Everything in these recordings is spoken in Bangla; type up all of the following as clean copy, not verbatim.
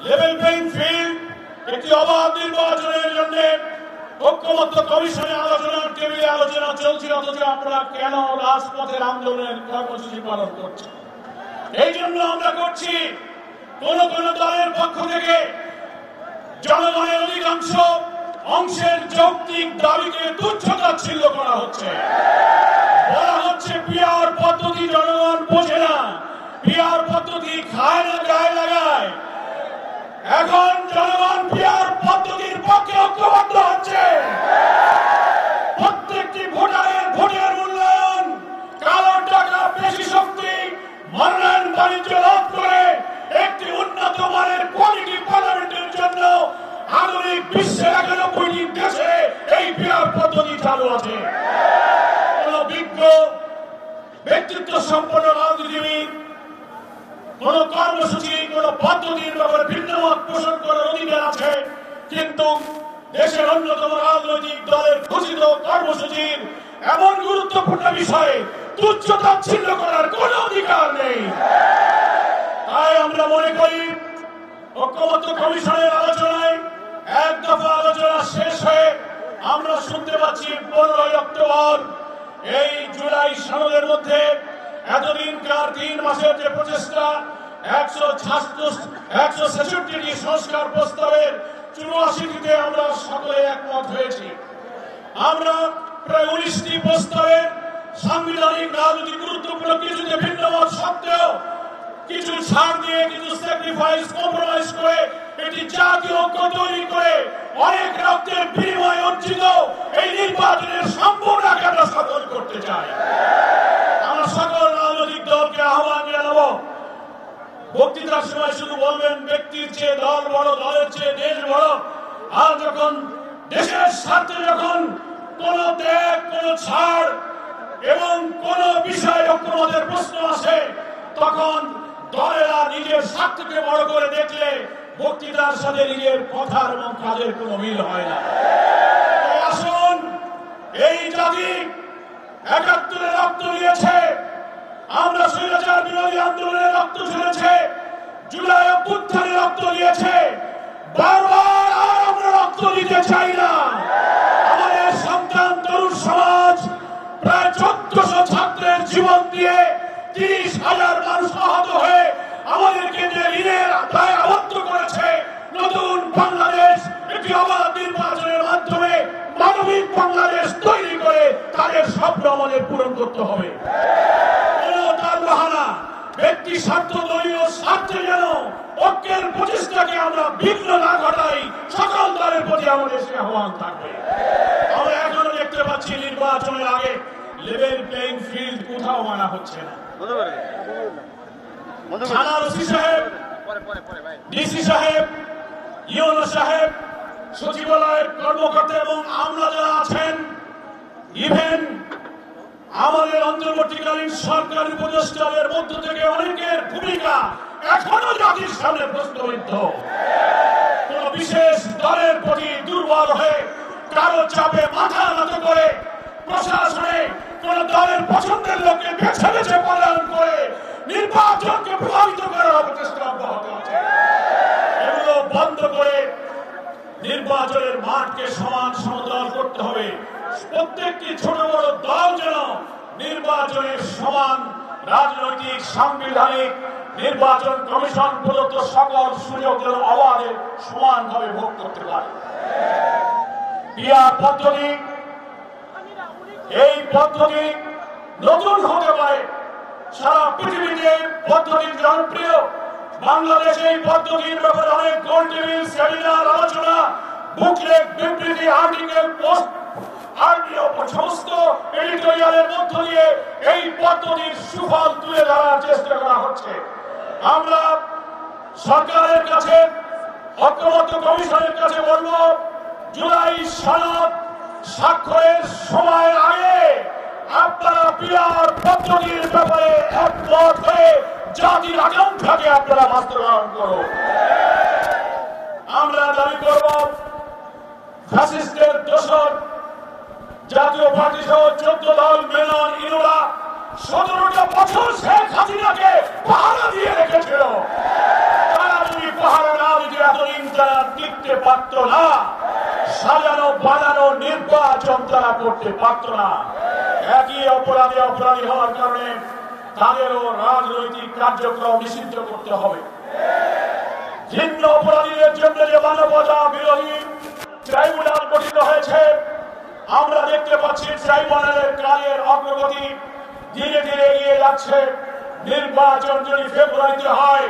লেভেল প্লেইং ফিল্ড, একটি অবাধ নির্বাচনের জন্য ঐক্যমত্য কমিশনে আলোচনার টেবিলে আলোচনা চলছে, অথচ আপনারা কেন রাজপথের আন্দোলনের কর্মসূচি পালন করছেন? এই জন্য আমরা করছি, কোন কোন দলের পক্ষ থেকে জনগণের অধিকাংশ অংশের যৌক্তিক দাবিকে তুচ্ছ-তাচ্ছিল্য করা হচ্ছে। বলা হচ্ছে পিআর পদ্ধতি জনগণ বোঝে না, পিআর পদ্ধতি খায় না, গায়ে লাগায়। এখন জনগণ পিআর পদ্ধতির পক্ষে ঐক্যবদ্ধ হচ্ছে। প্রত্যেকটি ভোটারের ভোটের মূল্যায়ন, কালো টাকা, পেশি শক্তি, মনোনয়ন বাণিজ্য রোধ করে একটি উন্নত মানের কোয়ালিটি পার্লামেন্টের জন্য আধুনিক বিশ্বের 91টি দেশে এই পিআর পদ্ধতি চালু আছে। কোন বিজ্ঞ ব্যক্তিত্ব সম্পন্ন রাজনীতিবিদ কোন কর্মসূচি, কোন পদ্ধতির ব্যাপারে ভিন্নমত পোষণ করার অধিকার আছে, কিন্তু দেশের অন্যতম রাজনৈতিক দলের ঘোষিত কর্মসূচির এমন গুরুত্বপূর্ণ বিষয়ে তুচ্ছ-তাচ্ছিল্য করার কোন অধিকার নেই। তাই আমরা মনে করি ঐক্যমত্য কমিশনের আলোচনায় এক দফা আলোচনা শেষ হয়ে আমরা শুনতে পাচ্ছি 15 অক্টোবর এই জুলাই সনদের মধ্যে এতদিনকার 3 মাসের যে প্রচেষ্টা, 166টি সংস্কার প্রস্তাবের 84টিতে আমরা সকলে একমত হয়েছি। আমরা প্রায় 19টি প্রস্তাবের সাংবিধানিক রাজনৈতিক গুরুত্বপূর্ণ কিছুতে ভিন্নমত সত্ত্বেও কিছু ছাড় দিয়ে, কিছু স্যাক্রিফাইস, কম্প্রোমাইজ করে একটি জাতীয় ঐক্য তৈরি করে অনেক রক্তের বিনিময়ে অর্জিত এই নির্বাচনের সম্পূর্ণ আমরা সফল করতে চাই। আমরা সকল রাজনৈতিক দলকে আহ্বান জানাবো, বক্তৃতার সময় শুধু বলবেন ব্যক্তির চেয়ে দল বড়, দলের চেয়ে দেশ বড়। আর যখন দেশের স্বার্থে যখন কোন ত্যাগ, কোন ছাড় এবং কোন বিষয় ঐক্যমতের প্রশ্ন আসে, তখন দলেরা নিজের স্বার্থকে বড় করে দেখলে বক্তৃতার সাথে নিজের কথার এবং কাজের কোনো মিল হয় না। আসুন, এই জাতি ৭১ রক্ত দিয়েছে, আমরা স্বৈরাচার বিরোধী আন্দোলনে রক্ত ঝরেছে, জুলাই অভ্যুত্থানে রক্ত দিয়েছে, বারবার আর আমরা রক্ত দিতে চাই না। আমাদের সন্তান তরুণ সমাজ প্রায় ১৪০০ ছাত্রের জীবন দিয়ে ৩০,০০০ মানুষ আহত হয়ে আমাদেরকে যে ঋণের দায়ে আবদ্ধ করেছে, নতুন বাংলাদেশ একটি অবাধ নির্বাচনের মাধ্যমে মানবিক বাংলাদেশ তৈরি করে তাদের স্বপ্ন আমাদের পূরণ করতে হবে। ব্যক্তি স্বার্থ, দলীয় স্বার্থে যেন ঐক্যের প্রচেষ্টাকে আমরা বিঘ্ন না ঘটাই, সকল দলের প্রতি আমাদের সে আহ্বান থাকবে। আমরা এখনো দেখতে পাচ্ছি নির্বাচনের আগে লেভেল প্লেইং ফিল্ড কোথাও মানা হচ্ছে না। থানার ওসি সাহেব, ডিসি সাহেব, ইউনো সাহেব, সচিবালয়ের কর্মকর্তা এবং আমরা যারা আছেন, ইভেন আমাদের অন্তর্বর্তীকালীন সরকার উপদেষ্টাদের মধ্য থেকে অনেকের ভূমিকা এখনো জাতির সামনে প্রশ্নবিদ্ধ। কোন বিশেষ দলের প্রতি দুর্বল হয়ে কারো চাপে মাথা নত করে প্রশাসনে কোন দলের পছন্দের লোককে বেছে বেছে পদায়ন করে নির্বাচনকে প্রভাবিত করার অপচেষ্টা অব্যাহত আছে। এগুলো বন্ধ করে নির্বাচনের মাঠকে সমান সমতল করতে হবে। প্রত্যেকটি ছোট বড় দল যেন নির্বাচনের সমান রাজনৈতিক, সাংবিধানিক, নির্বাচন কমিশন প্রদত্ত সকল সুযোগ যেন অবাধে সমানভাবে ভোগ করতে পারে। পিআর পদ্ধতি, এই পদ্ধতি নতুন হতে পারে, সারা পৃথিবীতে পদ্ধতি জনপ্রিয়। বাংলাদেশে এই পদ্ধতির ব্যাপারে অনেক গোল টেবিল, সেমিনার, আলোচনা, বুকলেট, বিবৃতি, আর্টিকেল, পোস্ট, সমস্ত এডিটোরিয়ালের মধ্য দিয়ে এই পদ্ধতির সুফল তুলে ধরার চেষ্টা করা হচ্ছে। আমরা সরকারের কাছে, ঐক্যমত্য কমিশনের কাছে বলবো, জুলাই সনদ স্বাক্ষরের সময়ের আগে আপনারা পিআর পদ্ধতির ব্যাপারে একমত হয়ে জাতির আকাঙ্ক্ষাকে আপনারা বাস্তবায়ন করুন। আমরা দাবি করব, ফ্যাসিস্টের দোসর জাতীয় পার্টি সহ 14 দল মেনন ইনুরা 17টা বছর শেখ হাসিনাকে পাহারা দিয়ে রেখেছিল। তারা যদি পাহারা না দিতে তারা টিকতে পারত না, সাজানো বানানো নির্বাচন তারা করতে পারত না। একই অপরাধী হওয়ার কারণে তাদেরও রাজনৈতিক কার্যক্রম নিষিদ্ধ করতে হবে। ভিন্ন অপরাধীদের জন্য যে মানবতা বিরোধী ট্রাইব্যুনাল গঠিত হয়েছে, আমরা দেখতে পাচ্ছি ট্রাইব্যুনালের কাজের অগ্রগতি ধীরে ধীরে এগিয়ে যাচ্ছে। নির্বাচন যদি ফেব্রুয়ারিতে হয়,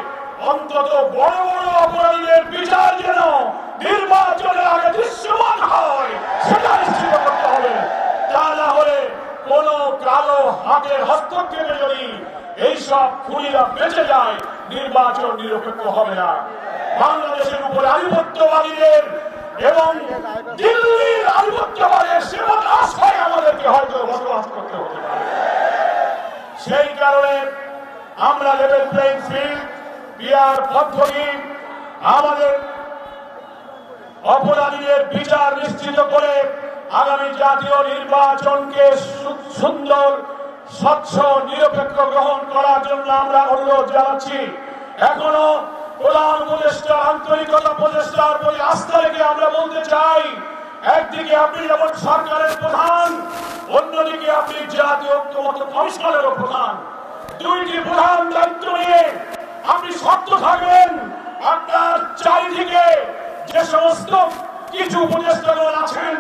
অন্তত বড় বড় অপরাধীদের বিচার যেন নির্বাচনের আগে দৃশ্যমান হয়, সেটা নিশ্চিত করতে হবে। তা না হলে কোন কালো হাতের হস্তক্ষেপে যদি এইসব খুনিরা বেঁচে যায়, নির্বাচন নিরপেক্ষ হবে না। বাংলাদেশের উপরে আধিপত্যবাদীদের এবং দিল্লির আধিপত্যবাদের সেবন আশায় আমাদেরকে হয়তো বসবাস করতে হতে পারে। সেই কারণে আমরা লেভেল প্লেইং ফিল্ড, পিআর পদ্ধতি, আমাদের অপরাধীদের বিচার নিশ্চিত করে আগামী জাতীয় নির্বাচনকে সুন্দর, স্বচ্ছ, নিরপেক্ষ গ্রহণ করার জন্য আমরা অনুরোধ জানাচ্ছি। এখনো প্রধান উপদেষ্টা আন্তরিকতা প্রচেষ্টার প্রতি আস্থা রেখে আমরা বলতে চাই, একদিকে আপনি যেমন সরকারের প্রধান, অন্যদিকে আপনি জাতীয় ঐক্যমত্য কমিশনেরও প্রধান। দুইটি প্রধান দায়িত্ব নিয়ে আপনি শক্ত থাকবেন। আপনার চারিদিকে যে সমস্ত কিছু উপদেষ্টাগণ আছেন,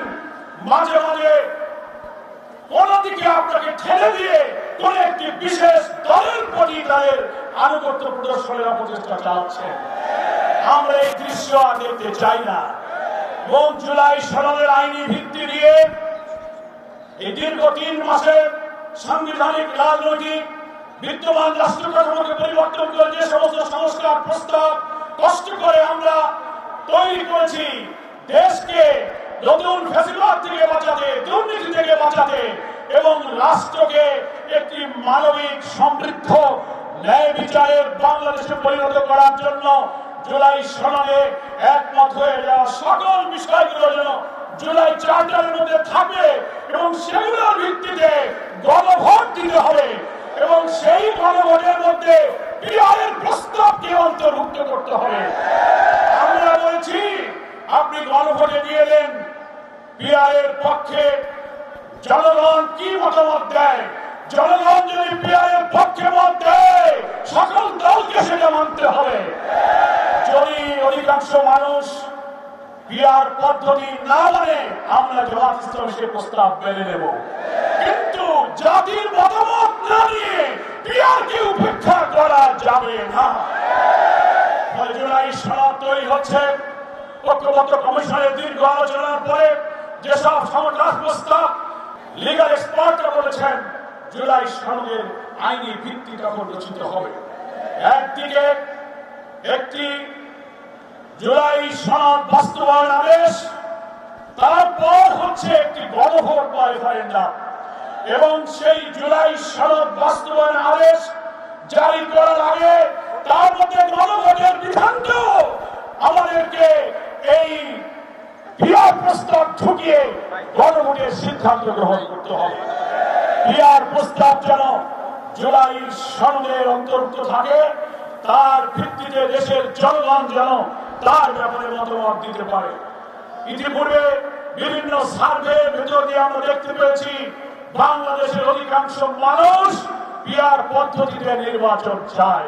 মাঝে মাঝে অন্যদিকে আপনাকে ঠেলে দিয়ে কোন একটি বিশেষ দলের প্রতি তাদের আনুগত্য প্রদর্শনের অপচেষ্টা চালাচ্ছে। আমরা এই দৃশ্য আর দেখতে চাই না। এবং জুলাই সনদের আইনি ভিত্তি দিয়ে এই দীর্ঘ 3 মাসের সাংবিধানিক রাজনৈতিক বিদ্যমান রাষ্ট্র কাঠামোকে পরিবর্তন করে যে সমস্ত সংস্কার প্রস্তাব কষ্ট করে আমরা তৈরি করেছি, দেশকে নতুন ফ্যাসিবাদ থেকে বাঁচাতে, দুর্নীতি থেকে বাঁচাতে এবং রাষ্ট্রকে একটি মানবিক, সমৃদ্ধ, ন্যায় বিচারের বাংলাদেশে পরিণত করার জন্য জুলাই সনদে একমত হয়ে যাওয়া সকল বিষয়গুলো যেন জুলাই চার্টারের মধ্যে থাকবে এবং সেগুলোর ভিত্তিতে গণভোট দিতে হবে এবং সেই গণভোটের মধ্যে পিআরের প্রস্তাবকে অন্তর্ভুক্ত করতে হবে। আমরা বলছি, আপনি গণভোটে দিয়ে দেন, পিআরের পক্ষে জনগণ কি মতামত দেয়, জনগণ যদি পিআরের পক্ষে মত দেয়, সকল দলকে সেটা মানতে হবে। যদি অধিকাংশ মানুষ পিআর পদ্ধতি না মানে, আমরা জামাত ইসলামী সে প্রস্তাব মেনে নেব, কিন্তু জাতির মতামত না নিয়ে পিআরকে উপেক্ষা করা যাবে না। জুলাই সনদ তৈরি হচ্ছে, ঐক্যমত্য কমিশনের দীর্ঘ আলোচনার পরে যেসব সংস্কার প্রস্তাব লিগাল এক্সপার্টরা বলেছেন, জুলাই সনদের আইনি ভিত্তি তখন রচিত হবে। একদিকে একটি জুলাই সনদ বাস্তবায়ন আদেশ, তারপর হচ্ছে একটি গণভোট বা রেফারেন্ডাম, এবং সেই জুলাই সনদ বাস্তবায়ন আদেশ জারি করার আগে তার মধ্যে গণভোটের বিধানকেও আমাদেরকে এই পিআর প্রস্তাব ঢুকিয়ে গণভোটের সিদ্ধান্ত গ্রহণ করতে হবে। পিআর প্রস্তাব যেন জুলাই সনদের অন্তর্ভুক্ত থাকে, তার ভিত্তিতে দেশের জনগণ যেন তার ব্যাপারে মতামত দিতে পারে। ইতিপূর্বে বিভিন্ন সার্ভের ভেতর দিয়ে আমরা দেখতে পেয়েছি, বাংলাদেশের অধিকাংশ মানুষ পিআর পদ্ধতিতে নির্বাচন চায়।